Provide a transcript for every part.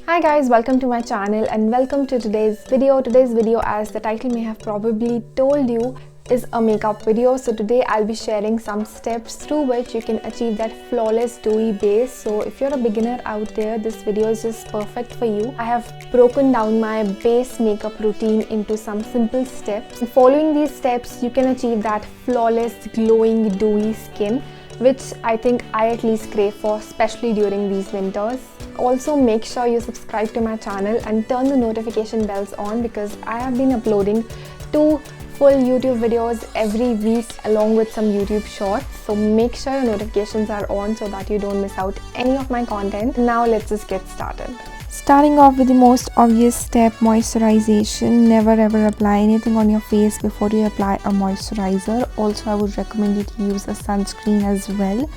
Hi guys, welcome to my channel and welcome to today's video. Today's video, as the title may have probably told you, is a makeup video. So today I'll be sharing some steps through which you can achieve that flawless dewy base. So if you're a beginner out there, this video is just perfect for you. I have broken down my base makeup routine into some simple steps. And following these steps, you can achieve that flawless, glowing, dewy skin, which I think I at least crave for, especially during these winters. Also, make sure you subscribe to my channel and turn the notification bells on, because I have been uploading 2 full YouTube videos every week along with some YouTube shorts. So make sure your notifications are on so that you don't miss out any of my content. Now let's just get started. Starting off with the most obvious step, moisturization. Never ever apply anything on your face before you apply a moisturizer. Also, I would recommend you to use a sunscreen as well.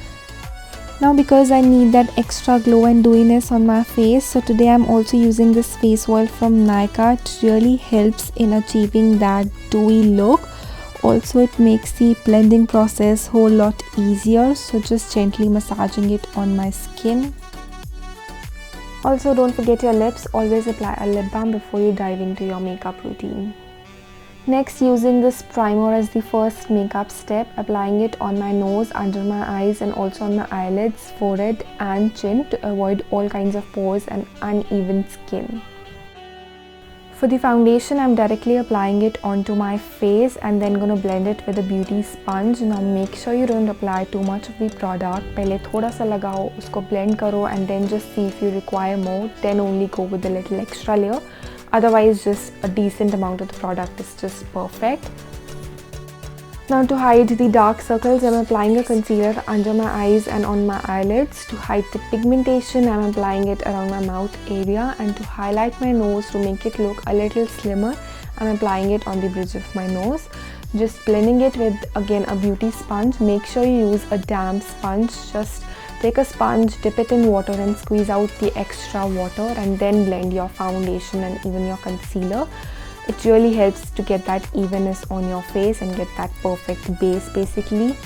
Now, because I need that extra glow and dewiness on my face, so today I'm also using this face oil from Nykaa. It really helps in achieving that dewy look. Also, it makes the blending process whole lot easier, so just gently massaging it on my skin. Also, don't forget your lips. Always apply a lip balm before you dive into your makeup routine. Next, using this primer as the first makeup step, applying it on my nose, under my eyes and also on my eyelids, forehead and chin to avoid all kinds of pores and uneven skin. For the foundation, I'm directly applying it onto my face and then gonna blend it with a beauty sponge. Now make sure you don't apply too much of the product. पहले थोड़ा सा लगाओ, उसको blend करो and then just see if you require more. Then only go with a little extra layer. Otherwise, just a decent amount of the product is just perfect. Now, to hide the dark circles, I'm applying a concealer under my eyes and on my eyelids. To hide the pigmentation, I'm applying it around my mouth area. And to highlight my nose, to make it look a little slimmer, I'm applying it on the bridge of my nose. Just blending it with, again, a beauty sponge. Make sure you use a damp sponge. Just take a sponge, dip it in water and squeeze out the extra water, and then blend your foundation and even your concealer. It really helps to get that evenness on your face and get that perfect base basically.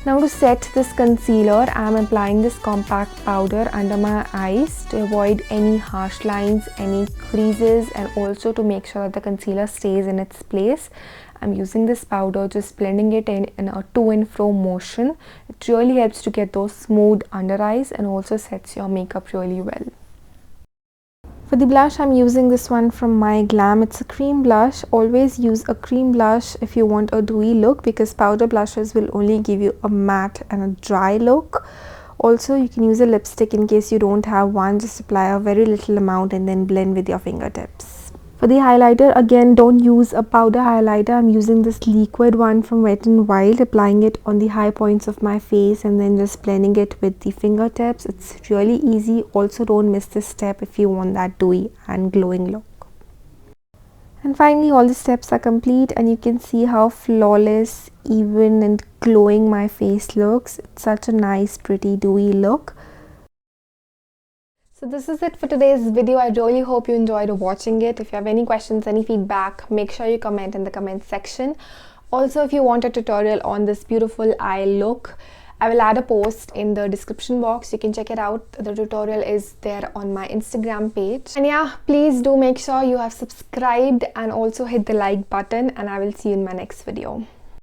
Now, to set this concealer, I am applying this compact powder under my eyes to avoid any harsh lines, any creases, and also to make sure that the concealer stays in its place. I'm using this powder, just blending it in a to and fro motion. It really helps to get those smooth under eyes and also sets your makeup really well. For the blush, I'm using this one from My Glam. It's a cream blush. Always use a cream blush if you want a dewy look, because powder blushes will only give you a matte and a dry look. Also, you can use a lipstick in case you don't have one. Just apply a very little amount and then blend with your fingertips. For the highlighter, again, don't use a powder highlighter. I'm using this liquid one from Wet n Wild, applying it on the high points of my face and then just blending it with the fingertips. It's really easy. Also, don't miss this step if you want that dewy and glowing look. And finally, all the steps are complete and you can see how flawless, even and glowing my face looks. It's such a nice, pretty, dewy look. So this is it for today's video. I really hope you enjoyed watching it. If you have any questions, any feedback, make sure you comment in the comment section. Also, if you want a tutorial on this beautiful eye look, I will add a post in the description box. You can check it out. The tutorial is there on my Instagram page. And yeah, please do make sure you have subscribed and also hit the like button, and I will see you in my next video.